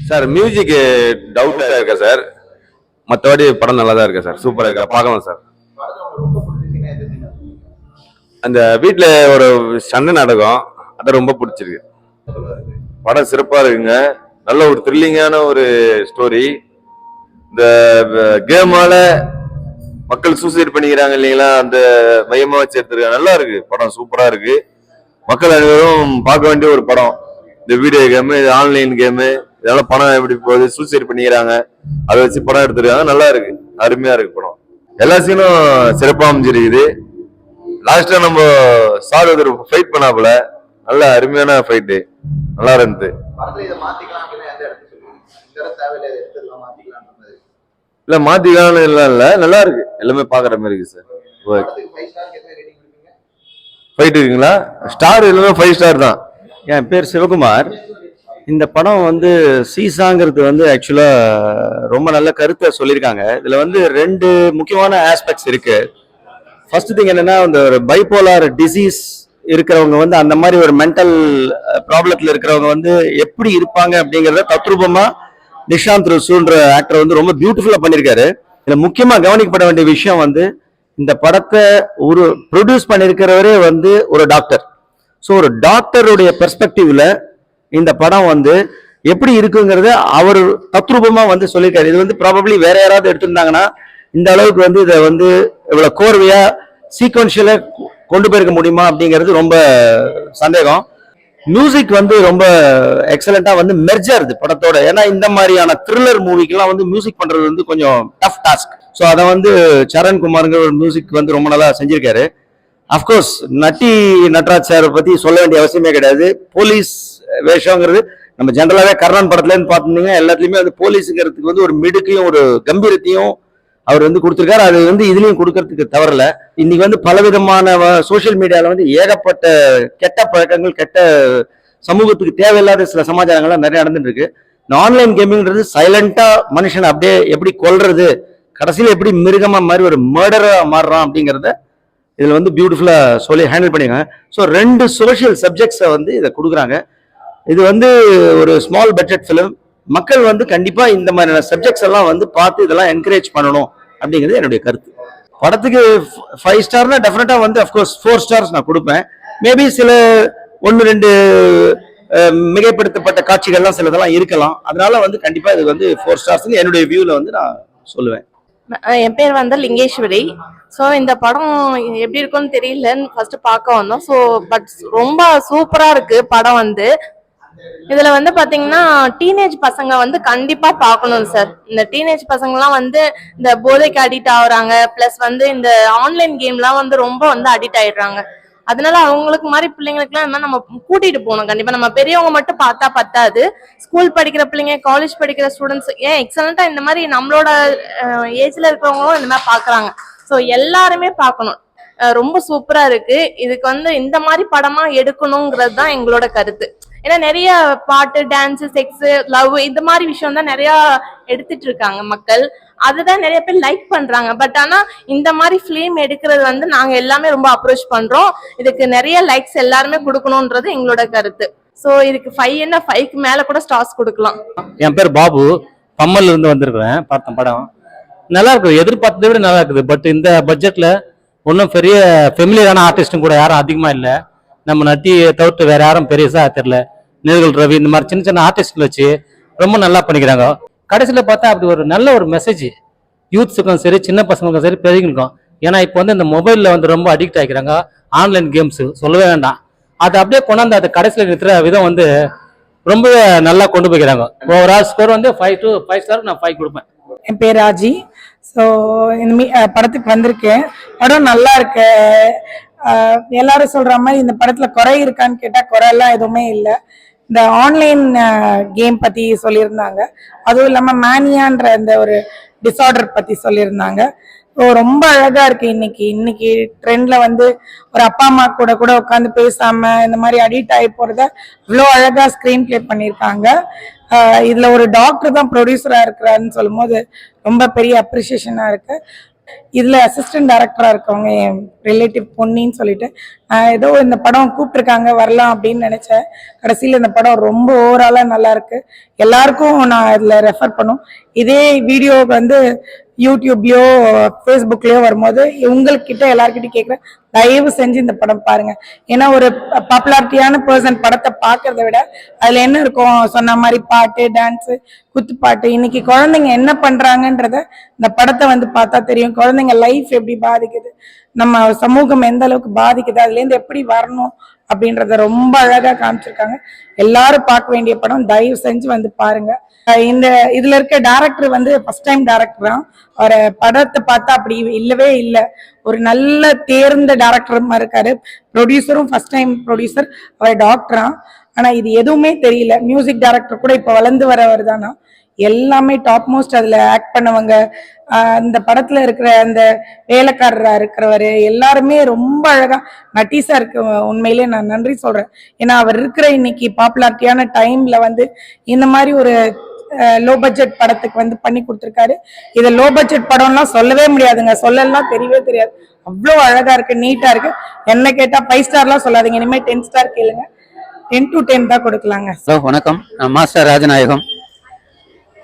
Sir music டவுட்டா இருக்கா sir? மற்றபடி படம் நல்லா தான் இருக்கு சார். சூப்பரா இருக்கா, பார்க்கலாம் சார். அந்த வீட்டில் ஒரு சண்டை நாடகம் அது ரொம்ப பிடிச்சிருக்கு. படம் சிறப்பா இருக்குங்க. நல்ல ஒரு த்ரில்லிங்கான ஒரு ஸ்டோரி. இந்த கேமால மக்கள் சூசைட் பண்ணிக்கிறாங்க இல்லைங்களா, அந்த மையமா வச்சு எடுத்துருக்காங்க. நல்லா இருக்கு படம், சூப்பரா இருக்கு. மக்கள் அனைவரும் பார்க்க வேண்டிய ஒரு படம். இந்த வீடியோ கேமு, ஆன்லைன் கேமு, இதனால பணம் எப்படி போகுது, சூசைட் பண்ணிக்கிறாங்க, அதை வச்சு படம் எடுத்துருக்காங்க. நல்லா இருக்கு, அருமையா இருக்கு படம். எல்லா சீனும் சிறப்பா அமைஞ்சிருக்குது. லாஸ்டா நம்ம சார் ஒரு ஃபைட் பண்ணாப்புல, நல்ல அருமையான ஃபைட்டு, நல்லா இருந்தது. இல்ல மாத்திக்கலாம் இல்ல, நல்லா இருக்கு, எல்லாமே பாக்குற மாதிரி இருக்கு சார். ஃபைட் இருக்குங்களா? ஸ்டார் எல்லாமே 5 ஸ்டார் தான். என் பேர் சிவகுமார். இந்த படம் வந்து சீசாங்கிறது வந்து ஆக்சுவலாக ரொம்ப நல்ல கருத்தை சொல்லியிருக்காங்க. இதில் வந்து 2 முக்கியமான ஆஸ்பெக்ட்ஸ் இருக்கு. ஃபர்ஸ்ட் திங் என்னன்னா, இந்த ஒரு பைபோலார் டிசீஸ் இருக்கிறவங்க வந்து அந்த மாதிரி ஒரு மென்டல் ப்ராப்ளத்தில் இருக்கிறவங்க வந்து எப்படி இருப்பாங்க அப்படிங்கிறத தத்ரூபமா நிஷாந்த் ருசுன்ற ஆக்டர் வந்து ரொம்ப பியூட்டிஃபுல்லாக பண்ணியிருக்காரு. இதில் முக்கியமாக கவனிக்கப்பட வேண்டிய விஷயம் வந்து, இந்த படத்தை ஒரு ப்ரொடியூஸ் பண்ணியிருக்கிறவரே வந்து ஒரு டாக்டர். ஸோ ஒரு டாக்டருடைய பெர்ஸ்பெக்டிவ்ல இந்த படம் வந்து எப்படி இருக்குங்கிறத அவர் தத்ரூபமா வந்து சொல்லியிருக்காரு. இது வந்து ப்ராபப்ளி வேற யாராவது எடுத்திருந்தாங்கன்னா இந்த அளவுக்கு வந்து இதை வந்து இவ்வளவு கோர்வையா சீக்வன்ஷியலா கொண்டு போயிருக்க முடியுமா அப்படிங்கிறது ரொம்ப சந்தேகம். மியூசிக் வந்து ரொம்ப எக்ஸலண்டா வந்து மெர்ஜ் ஆகுது படத்தோட. ஏன்னா இந்த மாதிரியான த்ரில்லர் மூவிக்கெல்லாம் வந்து மியூசிக் பண்றது வந்து கொஞ்சம் டஃப் டாஸ்க். ஸோ அதை வந்து சரண் குமாருங்கிற ஒரு மியூசிக் வந்து ரொம்ப நல்லா செஞ்சிருக்காரு. அஃப்கோர்ஸ் நட்டி நட்ராஜ் சாரை பத்தி சொல்ல வேண்டிய அவசியமே கிடையாது. போலீஸ் வேஷங்கிறது நம்ம ஜென்ரலாவே கர்ணன் படத்துல இருந்து பாத்தீங்கன்னா எல்லாத்துலயுமே வந்து போலீஸுங்கிறதுக்கு வந்து ஒரு மிடுக்கையும் ஒரு கம்பீரத்தையும் அவர் வந்து கொடுத்திருக்காரு. அது வந்து இதுலயும் கொடுக்கறதுக்கு தவறல. இன்னைக்கு வந்து பலவிதமான சோசியல் மீடியால வந்து ஏகப்பட்ட கெட்ட பழக்கங்கள், கெட்ட சமூகத்துக்கு தேவையில்லாத சில சமாச்சாரங்கள்லாம் நிறைய நடந்துட்டு இருக்கு. இந்த ஆன்லைன் கேமிங்கிறது சைலண்டா மனுஷன் அப்படியே எப்படி கொல்றது, கடைசியில எப்படி மிருகமா மாதிரி ஒரு மர்டரா மாறுறான் அப்படிங்கிறத இதுல வந்து பியூட்டிஃபுல்லா சொல்லி ஹேண்டில் பண்ணிருக்காங்க. ஸோ 2 சோசியல் சப்ஜெக்ட்ஸை வந்து இதை கொடுக்குறாங்க. இது வந்து ஒரு ஸ்மால் பட்ஜெட் ஃபிலிம். மக்கள் வந்து கண்டிப்பா இந்த மாதிரியான சப்ஜெக்ட்ஸ் எல்லாம் வந்து பார்த்து இதெல்லாம் என்கரேஜ் பண்ணணும் அப்படிங்கிறது என்னுடைய கருத்து. படத்துக்கு 5 ஸ்டார்னா டெஃபினட்டா வந்து அஃப்கோர்ஸ் 4 ஸ்டார்ஸ் நான் கொடுப்பேன். மேபி சில 1-2 மிகைப்படுத்தப்பட்ட காட்சிகள்லாம் சிலதெல்லாம் இருக்கலாம். அதனால வந்து கண்டிப்பா இது வந்து 4 ஸ்டார்ஸ் என்னுடைய வியூல வந்து நான் சொல்லுவேன். என் பேர் வந்து லிங்கேஸ்வரி. ஸோ இந்த படம் எப்படி இருக்கும்னு தெரியலன்னு ஃபர்ஸ்ட் பார்க்க வந்தோம். ஸோ பட் ரொம்ப சூப்பரா இருக்கு படம் வந்து. இதுல வந்து பாத்தீங்கன்னா டீனேஜ் பசங்க வந்து கண்டிப்பா பார்க்கணும் சார். இந்த டீனேஜ் பசங்கலாம் வந்து இந்த போதைக்கு அடிக்ட் ஆகுறாங்க, பிளஸ் வந்து இந்த ஆன்லைன் கேம்லாம் வந்து ரொம்ப வந்து அடிக்ட் ஆயிடுறாங்க. அதனால அவங்களுக்கு மாதிரி பிள்ளைங்களுக்குலாம் இந்த மாதிரி நம்ம கூட்டிட்டு போகணும். கண்டிப்பா நம்ம பெரியவங்க மட்டும் பார்த்தா பத்தாது. ஸ்கூல் படிக்கிற பிள்ளைங்க, காலேஜ் படிக்கிற ஸ்டூடெண்ட்ஸ், ஏன் எக்ஸலண்டா இந்த மாதிரி நம்மளோட ஏஜ்ல இருக்கிறவங்களும் இந்த மாதிரி பாக்குறாங்க. ஸோ எல்லாருமே பார்க்கணும். ரொம்ப சூப்பரா இருக்கு. இதுக்கு வந்து இந்த மாதிரி படமா எடுக்கணுங்கிறது தான் எங்களோட கருத்து. ஏன்னா நிறைய பாட்டு, டான்ஸ், செக்ஸ், லவ் இந்த மாதிரி விஷயம் தான் நிறைய எடுத்துட்டு இருக்காங்க மக்கள். அதுதான் நிறைய பேர் லைக் பண்றாங்க. பட் ஆனா இந்த மாதிரி பிலிம் எடுக்கிறது வந்து நாங்க எல்லாமே ரொம்ப அப்ரோச் பண்றோம். இதுக்கு நிறைய லைக்ஸ் எல்லாருமே கொடுக்கணும்ன்றது எங்களோட கருத்து. ஸோ இதுக்கு 5க்கு மேல கூட ஸ்டார்ஸ் கொடுக்கலாம். என் பேர் பாபு, பம்மல்ல இருந்து வந்திருக்கிறேன். பார்த்தேன் படம் நல்லா இருக்குது, எதிர்பார்த்ததை விட நல்லா இருக்குது. பட் இந்த பட்ஜெட்ல ஒன்றும் பெரிய ஃபெமிலியரான ஆர்டிஸ்டும் கூட யாரும் அதிகமாக இல்லை. நம்ம நட்டியை தவிர்த்து வேற யாரும் பெரியசா தெரியல. நிழல் ரவி இந்த மாதிரி சின்ன சின்ன ஆர்டிஸ்ட் வச்சு ரொம்ப நல்லா பண்ணிக்கிறாங்க. கடைசியில் பார்த்தா அப்படி ஒரு நல்ல ஒரு மெசேஜ் யூத்ஸுக்கும் சரி, சின்ன பசங்களுக்கும் சரி, பெரியவங்களுக்கும். ஏன்னா இப்போ வந்து இந்த மொபைலில் வந்து ரொம்ப அடிக்ட் ஆகிக்கிறாங்க. ஆன்லைன் கேம்ஸு சொல்லவே வேண்டாம். அதை அப்படியே கொண்டாந்து அதை கடைசியில் நிறுத்துற விதம் வந்து ரொம்பவே நல்லா கொண்டு போய்க்கிறாங்க. ஓவரால் ஸ்கோர் வந்து 5 ஸ்டாருக்கு நான் 5 கொடுப்பேன். என் பேர் ராஜி. ஸோ இந்த படத்துக்கு வந்திருக்கேன். படம் நல்லா இருக்கு. எல்லாரும் சொல்ற மாதிரி இந்த படத்துல குறை இருக்கான்னு கேட்டா குறையெல்லாம் எதுவுமே இல்லை. இந்த ஆன்லைன் கேம் பத்தி சொல்லியிருந்தாங்க. அதுவும் இல்லாம மேனியான்ற அந்த ஒரு டிசார்டர் பத்தி சொல்லியிருந்தாங்க. ரொம்ப அழகா இருக்கு. இன்னைக்கு ட்ரெண்ட்ல வந்து ஒரு அப்பா அம்மா கூட உட்காந்து பேசாம இந்த மாதிரி அடிக்ட் ஆகி போறத இவ்வளோ அழகா ஸ்கிரீன் பிளே பண்ணியிருக்காங்க. இதுல ஒரு டாக்டர் தான் ப்ரொடியூசரா இருக்கிறாருன்னு சொல்லும் போது ரொம்ப பெரிய அப்ரிசியேஷனா இருக்கு. இதுல அசிஸ்டன்ட் டைரக்டரா இருக்கவங்க என் ரிலேட்டிவ் பொன்னின்னு சொல்லிட்டு ஏதோ இந்த படம் கூப்பிட்டுருக்காங்க வரலாம் அப்படின்னு நினைச்சேன். கடைசியில் இந்த படம் ரொம்ப ஓவராலா நல்லா இருக்கு. எல்லாருக்கும் நான் இதுல ரெஃபர் பண்ணும். இதே வீடியோ வந்து யூடியூப்லயோ ஃபேஸ்புக்லயோ வரும்போது உங்ககிட்ட எல்லாருக்கிட்டையும் கேட்குறேன், தயவு செஞ்சு இந்த படம் பாருங்க. ஏன்னா ஒரு பாப்புலாரிட்டியான பர்சன் படத்தை பார்க்கறத விட அதுல என்ன இருக்கும், சொன்ன மாதிரி பாட்டு, டான்ஸு, குத்துப்பாட்டு, இன்னைக்கு குழந்தைங்க என்ன பண்றாங்கன்றத இந்த படத்தை வந்து பார்த்தா தெரியும். குழந்தைங்க லைஃப் எப்படி பாதிக்குது, நம்ம சமூகம் எந்த அளவுக்கு பாதிக்குது, அதுல இருந்து எப்படி வரணும் அப்படின்றத ரொம்ப அழகா காமிச்சிருக்காங்க. எல்லாரும் பார்க்க வேண்டிய படம், தயவு செஞ்சு வந்து பாருங்க. இந்த இதுல இருக்க டைரக்டர் வந்து ஃபர்ஸ்ட் டைம் டைரக்டர் தான். அவரை படத்தை பார்த்தா அப்படி இல்லவே இல்லை, ஒரு நல்ல தேர்ந்த டைரக்டர் இருக்காரு. ப்ரொடியூசரும் ஃபர்ஸ்ட் டைம் ப்ரொடியூசர், அவர் டாக்டரா. ஆனா இது எதுவுமே தெரியல. மியூசிக் டைரக்டர் கூட இப்ப வளர்ந்து வரவர் தானா, எல்லாமே டாப் மோஸ்ட் அதுல ஆக்ட் பண்ணவங்க, அந்த படத்துல இருக்கிற அந்த வேலைக்காரரா இருக்கிறவரு எல்லாருமே ரொம்ப அழகா நட்டீஸா இருக்கு. உண்மையிலே நான் நன்றி சொல்றேன். ஏன்னா அவர் இருக்கிற இன்னைக்கு பாப்புலாரிட்டியான டைம்ல வந்து இந்த மாதிரி ஒரு லோ பட்ஜெட் படத்துக்கு வந்து பண்ணி கொடுத்துருக்காரு. இதை லோ பட்ஜெட் படம்லாம் சொல்லவே முடியாதுங்க, சொல்லலாம் தெரியவே தெரியாது. அவ்வளோ அழகா இருக்கு, நீட்டா இருக்கு. என்ன கேட்டா 5 ஸ்டார்லாம் சொல்லாதீங்க, இனிமேல் 10 ஸ்டார் கேளுங்க. 10 to 10 தான் கொடுக்கலாங்க. வணக்கம், நான் மாஸ்டர் ராஜநாயகம்.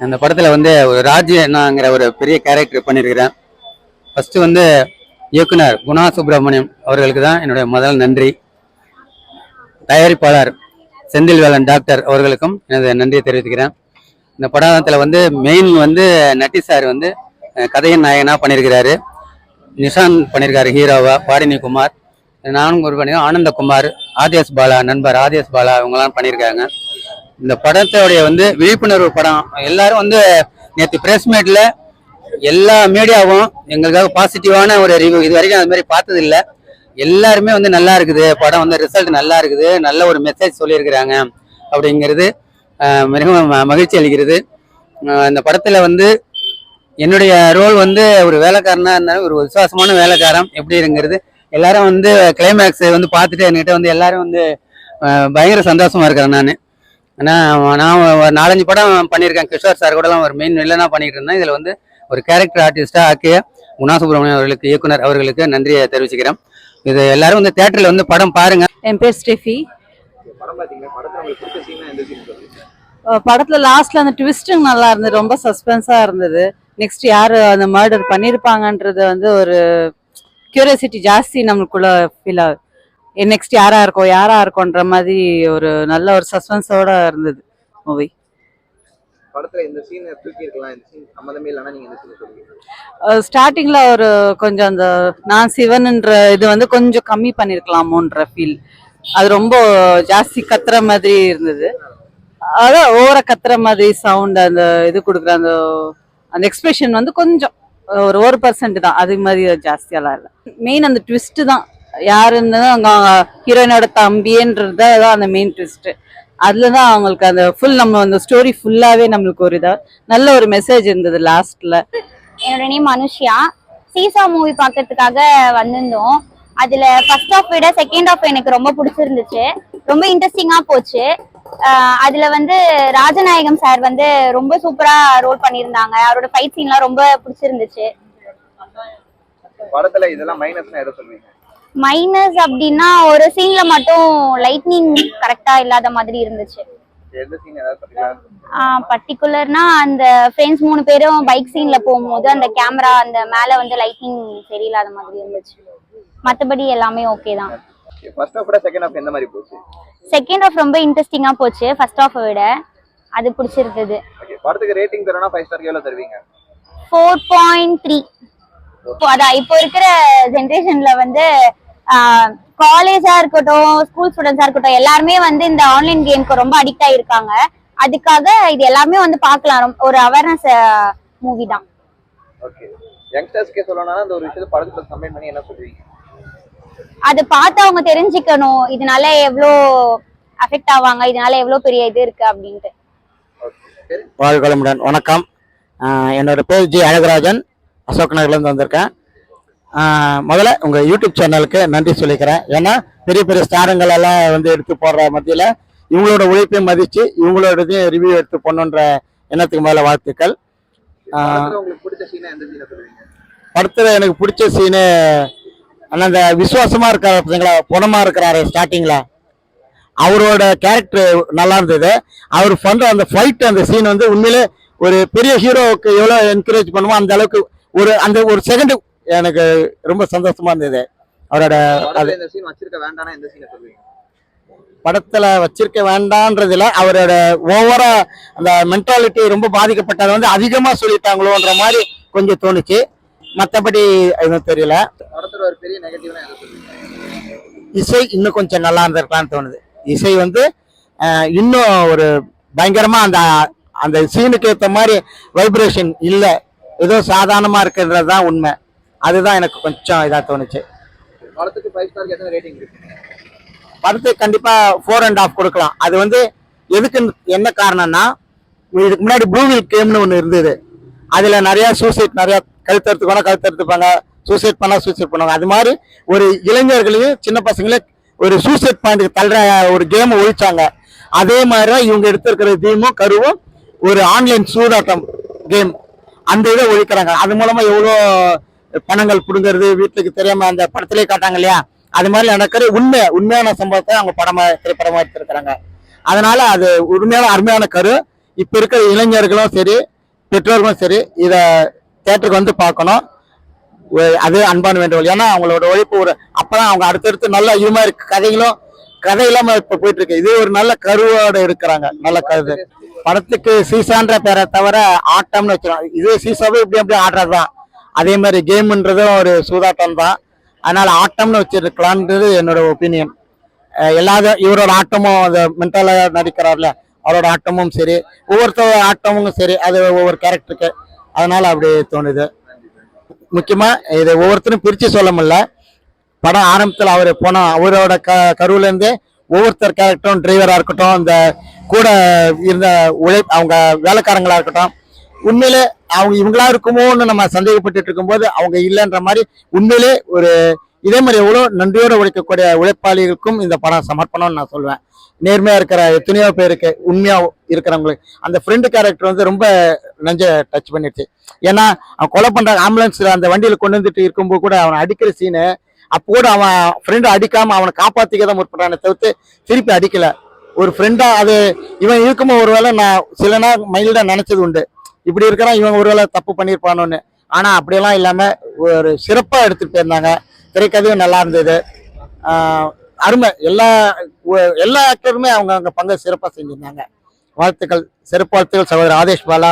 அந்த படத்துல வந்து ஒரு ராஜ்யங்கிற ஒரு பெரிய கேரக்டர் பண்ணியிருக்கிறேன். ஃபர்ஸ்ட் வந்து இயக்குனர் குணா சுப்பிரமணியம் அவர்களுக்கு தான் என்னுடைய முதல் நன்றி. தயாரிப்பாளர் செந்தில்வேலன் டாக்டர் அவர்களுக்கும் எனது நன்றியை தெரிவித்துக்கிறேன். இந்த படத்துல வந்து மெயின் வந்து நட்டி சார் வந்து கதையின் நாயகனா பண்ணியிருக்கிறாரு. நிஷான் பண்ணியிருக்காரு ஹீரோவா, பாடினி குமார், நானும் ஒரு பண்ணி ஆனந்தகுமார், ஆதேஷ் பாலா, நண்பர் ஆதேஷ் பாலா இவங்கெல்லாம் பண்ணியிருக்காங்க. இந்த படத்தோடைய வந்து விழிப்புணர்வு படம். எல்லாரும் வந்து நேற்று பிரஸ் மீட்ல எல்லா மீடியாவும் எங்களுக்காக பாசிட்டிவான ஒரு ரிவ்யூ, இது வரைக்கும் அது மாதிரி பார்த்தது இல்லை. எல்லாருமே வந்து நல்லா இருக்குது படம், வந்து ரிசல்ட் நல்லா இருக்குது, நல்ல ஒரு மெசேஜ் சொல்லியிருக்கிறாங்க அப்படிங்கிறது மிகவும் மகிழ்ச்சி அளிக்கிறது. இந்த படத்துல வந்து என்னுடைய ரோல் வந்து ஒரு வேலைக்காரனா இருந்தாலும் ஒரு விசுவாசமான வேலைக்காரன் எப்படி இருங்கிறது எல்லாரும் வந்து கிளைமேக்ஸ் வந்து பார்த்துட்டு என்கிட்ட வந்து எல்லாரும் வந்து பயங்கர சந்தோஷமா இருக்கிறேன். நான் ஒரு 4-5 படம் பண்ணியிருக்கேன். கிஷோர் சார் கூடலாம் ஒரு மெயின் வில்லனா பண்ணிட்டு இருந்தேன். இதுல வந்து ஒரு கேரக்டர் ஆர்டிஸ்டா ஆக்கிய குணா சுப்பிரமணியம் அவர்களுக்கு, இயக்குனர் அவர்களுக்கு நன்றியை தெரிவிச்சுக்கிறேன். இது எல்லாரும் வந்து தியேட்டர்ல வந்து படம் பாருங்க. என் பேர் ஸ்டெஃபி. படத்துல லாஸ்ட்ல அந்த ட்விஸ்டிங் நல்லா இருந்தது, ரொம்ப சஸ்பென்ஸா இருந்தது. நெக்ஸ்ட் யாரு அந்த மர்டர் பண்ணிருப்பாங்கன்றது வந்து ஒரு கியூரியாசிட்டி ஜாஸ்தி நம்மளுக்குள்ள ஃபீல் ஆகுது. நெக்ஸ்ட் யாரா இருக்கோன்ற மாதிரி ஒரு நல்ல ஒரு சஸ்பென்ஸோட இருந்தது மூவி. படத்துல இந்த சீன் தூக்கி இருக்கலாம், இந்த சீன் சம்மந்தமே இல்லைன்னா நீங்க இந்த சீன் சொல்லுவீங்க? ஸ்டார்டிங்ல ஒரு கொஞ்சம் அந்த நான் சிவன்ன்ற இது வந்து கொஞ்சம் கம்மி பண்ணிருக்கலாமோன்ற ஃபீல். அது ரொம்ப ஜாஸ்தி கத்துற மாதிரி இருந்தது. அதான் ஓவரா கத்துற மாதிரி சவுண்ட், அந்த இது கொடுக்குற அந்த அந்த எக்ஸ்பிரஷன் வந்து கொஞ்சம் ஒரு 1% தான், அது மாதிரி ஜாஸ்தியெல்லாம் இல்லை. மெயின் அந்த ட்விஸ்ட் தான், யாருன்னு அங்க ஹீரோயினோட தம்பின்றது தான் அந்த மெயின் ட்விஸ்ட். அதுலதான் அவங்களுக்கு அந்த ஃபுல் நம்ம அந்த ஸ்டோரி ஃபுல்லாவே நம்மளுக்கு ஒரு இதா நல்ல ஒரு மெசேஜ் இருந்தது லாஸ்ட்ல. என்னோட நேம் அனுஷியா. சீசா மூவி பார்க்கறதுக்காக வந்திருந்தோம். அதுல ஃபர்ஸ்ட் ஹாஃப் விட செகண்ட் ஹாஃப் எனக்கு ரொம்ப பிடிச்சிருந்துச்சு, ரொம்ப இன்ட்ரெஸ்டிங்கா போச்சு. அதுல வந்து ராஜநாயகம் சார் வந்து ரொம்ப சூப்பரா ரோல் பண்ணியிருந்தாங்க. அவரோட ஃபைட் சீன்லாம் ரொம்ப பிடிச்சிருந்துச்சு. படத்துல இதெல்லாம் மைனஸ்னா எதை சொல்வீங்க? மைனஸ் அப்படின்னா ஒரு சீன்ல மட்டும் லைட்னிங் கரெக்டா இல்லாத மாதிரி இருந்துச்சு. பர்டிகுலர்னா அந்த ஃப்ரெண்ட்ஸ் 3 பேரும் பைக் சீன்ல போகும்போது அந்த கேமரா அந்த மேல வந்து லைட்னிங் சரியில்லாத மாதிரி இருந்துச்சு. மத்தபடி எல்லாமே ஓகே தான். ஃபர்ஸ்ட் ஹாஃப் விட செகண்ட் ஹாஃப் எந்த மாதிரி போச்சு? செகண்ட் ஹாஃப் ரொம்ப இன்ட்ரெஸ்டிங்கா போச்சு ஃபர்ஸ்ட் ஹாஃப் விட, அது பிடிச்சிருந்தது. ஓகே, படத்துக்கு ரேட்டிங் தரனா 5 ஸ்டார் எவ்வளவு தருவீங்க? 4.3. அதான் இப்போ இருக்கிற ஜெனரேஷன்ல வந்து காலேஜா இருக்கட்டும், ஸ்கூல் ஸ்டூடெண்ட்ஸா இருக்கட்டும், எல்லாருமே வந்து இந்த ஆன்லைன் கேம்க்கு ரொம்ப அடிக்ட் ஆயிருக்காங்க. அதுக்காக இது எல்லாமே வந்து பார்க்கலாம், ஒரு அவேர்னஸ் மூவி தான். ஓகே, யங்ஸ்டர்ஸ்க்கே சொல்லணும்னா அந்த ஒரு விஷயத்தை படத்துல கம்பைன் பண்ணி என்ன சொல்றீங்க? அது பார்த்து அவங்க தெரிஞ்சுக்கணும், இதனால எவ்வளோ அஃபெக்ட் ஆவாங்க, இதனால எவ்வளோ பெரிய இது இருக்கு அப்படின்ட்டு. வாழ்வளமுடன். வணக்கம், என்னோட பேர் ஜி அழகராஜன், அசோக் நகர்லேருந்து வந்திருக்கேன். முதல்ல உங்கள் யூடியூப் சேனலுக்கு நன்றி சொல்லிக்கிறேன். ஏன்னா பெரிய பெரிய ஸ்டாருங்கள் எல்லாம் வந்து எடுத்து போடுற மத்தியில் இவங்களோட உழைப்பையும் மதித்து இவங்களோடதையும் ரிவ்யூ எடுத்து போடணுன்ற எண்ணத்துக்கு மேலே வாழ்த்துக்கள். படத்துல எனக்கு பிடிச்ச சீனு அந்த விசுவாசமா இருக்காரு பார்த்தீங்களா, குணமா இருக்கிறாரு ஸ்டார்டிங்ல, அவரோட கேரக்டர் நல்லா இருந்தது. அவர் பண்ற அந்த ஃபைட், அந்த சீன் வந்து உண்மையிலே ஒரு பெரிய ஹீரோவுக்கு எவ்வளவு என்கரேஜ் பண்ணுமோ அந்த அளவுக்கு ஒரு செகண்ட் எனக்கு ரொம்ப சந்தோஷமா இருந்தது. அவரோட படத்துல இந்த சீன் வச்சிருக்க வேண்டாம்னா எந்த சீனை சொல்லுவீங்க? படத்துல வச்சிருக்க வேண்டான்றதுல அவரோட ஓவரா அந்த மென்டாலிட்டி ரொம்ப பாதிக்கப்பட்டதை வந்து அதிகமா சொல்லிட்டாங்களோன்ற மாதிரி கொஞ்சம் தோணுச்சு. மற்றபடி எதுவும் தெரியல. படத்துல ஒரு பெரிய நெகட்டிவ்னா எதை சொல்லுவீங்க? இசை இன்னும் கொஞ்சம் நல்லா இருந்திருக்கலாம்னு தோணுது. இசை வந்து இன்னும் ஒரு பயங்கரமா அந்த அந்த சீனுக்கு ஏற்ற மாதிரி வைப்ரேஷன் இல்லை, ஏதோ சாதாரணமா இருக்குன்றது தான் உண்மை. அதுதான் எனக்கு கொஞ்சம் இதா தோணுச்சு. படத்துக்கு 5 ஸ்டாருக்கு எத்தனை ரேட்டிங் இருக்கு? படத்துக்கு கண்டிப்பா 4.5 கொடுக்கலாம். அது வந்து எதுக்கு, என்ன காரணம்னா, இதுக்கு முன்னாடி ப்ளூவில் கேம்னு ஒன்று இருந்தது. அதுல நிறைய சூசைட், நிறைய கழுத்தெடுத்துப்பாங்க, சூசைட் பண்ணுவாங்க. அது மாதிரி ஒரு இளைஞர்களையும் சின்ன பசங்களையும் ஒரு சூசைட் பாயிண்ட்டுக்கு தள்ளுற ஒரு கேம் ஒழிச்சாங்க. அதே மாதிரி இவங்க எடுத்திருக்கிற தீமும் கருவும் ஒரு ஆன்லைன் சூதாட்டம் கேம், அந்த இதை ஒழிக்கிறாங்க. அது மூலமா எவ்வளோ பணங்கள் புடுங்கிறது வீட்டுக்கு தெரியாம அந்த படத்திலே காட்டாங்க இல்லையா, அது மாதிரி நடக்கிற உண்மையான சம்பவத்தை அவங்க திரைப்படமா எடுத்திருக்கிறாங்க. அதனால அது உண்மையான அருமையான கரு. இப்ப இருக்கிற இளைஞர்களும் சரி, பெற்றோர்களும் சரி, இத தியேட்டருக்கு வந்து பார்க்கணும். அது அன்பான வேண்டுகோள். ஏன்னா அவங்களோட உழைப்பு அப்பதான் அவங்க அடுத்தடுத்து நல்ல இது மாதிரி கதை இல்லாம இப்ப போயிட்டு இருக்கு. இது ஒரு நல்ல கருவோட இருக்கிறாங்க, நல்ல கருது. படத்துக்கு சீசான்ற பேரை தவிர ஆட்டம்னு வச்சிருக்காங்க. இது சீசாவே இப்படி ஆடுறதுதான். அதே மாதிரி கேம்ன்றதும் ஒரு சூதாட்டம் தான். அதனால ஆட்டம்னு வச்சிருக்கலான்றது என்னோட ஒப்பீனியன். இவரோட ஆட்டமும் அந்த மென்டலா நடிக்கிறார்ல, அவரோட ஆட்டமும் சரி, ஒவ்வொருத்தரோட ஆட்டமும் சரி, அது ஒவ்வொரு கேரக்டருக்கு. அதனால அப்படி தோணுது. முக்கியமா இதை ஒவ்வொருத்தரும் பிரிச்சு சொல்ல முடியல. படம் ஆரம்பத்தில் அவர் அவரோட கருவுல இருந்து ஒவ்வொருத்தர் கேரக்டரும், டிரைவரா இருக்கட்டும், இந்த கூட இருந்த அவங்க வேலைக்காரங்களா இருக்கட்டும், உண்மையிலே அவங்க இவங்களா இருக்குமோன்னு நம்ம சந்தேகப்பட்டு இருக்கும்போது அவங்க இல்லைன்ற மாதிரி உண்மையிலே ஒரு இதே மாதிரி எவ்வளோ நன்றியோடு உழைக்கக்கூடிய உழைப்பாளிகளுக்கும் இந்த படம் சமர்ப்பணம்னு நான் சொல்லுவேன். நேர்மையா இருக்கிற எத்தனையோ பேருக்கு, உண்மையா இருக்கிறவங்களுக்கு அந்த ஃப்ரெண்டு கேரக்டர் வந்து ரொம்ப நெஞ்ச டச் பண்ணிடுச்சு. ஏன்னா அவன் கொலை பண்ற ஆம்புலன்ஸ்ல அந்த வண்டியில கொண்டு வந்துட்டு இருக்கும்போது கூட அவனை அடிக்கிற சீனு, அப்போ கூட அவன் ஃப்ரெண்டு அடிக்காம அவனை காப்பாத்திக்க தான் முற்பட்டானே தவிர்த்து திருப்பி அடிக்கல. ஒரு ஃப்ரெண்டா அது இவன் இருக்குமோ ஒருவேளை நான் சில நாள் மைல்டா நினைச்சது உண்டு, இப்படி இருக்கிறான் இவன் ஒருவேளை தப்பு பண்ணியிருப்பானோன்னு. ஆனா அப்படியெல்லாம் இல்லாம ஒரு சிறப்பா எடுத்துட்டு போயிருந்தாங்க. திரைக்கதையும் நல்லா இருந்தது. அருமை. எல்லா ஆக்டருமே அவங்க பங்கு சிறப்பா செஞ்சிருந்தாங்க. வாழ்த்துக்கள், சிறப்பு வாழ்த்துக்கள் சகோதரர் ஆதேஷ் பாலா,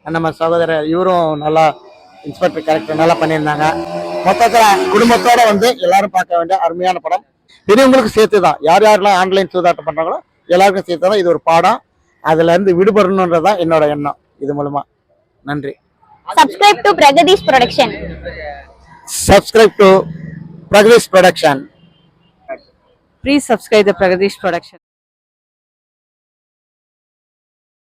நம்ம சகோதரர் இவரும் நல்லா இன்ஸ்பெக்டர் கேரக்டர் நல்லா பண்ணியிருந்தாங்க. மொத்தத்துல குடும்பத்தோட வந்து எல்லாரும் பார்க்க வேண்டிய அருமையான படம். பெரியவங்களுக்கு சேர்த்து தான், யாரெல்லாம் ஆன்லைன் சூதாட்டம் பண்றாங்களோ எல்லாருக்கும் சேர்த்து தான் இது ஒரு பாடம். அதுல இருந்து விடுபடணுன்றதான் என்னோட எண்ணம் இது மூலமா. நன்றி. Subscribe to Pragadish Production. Subscribe to Pragadish Production. Please subscribe the Pragadish Production.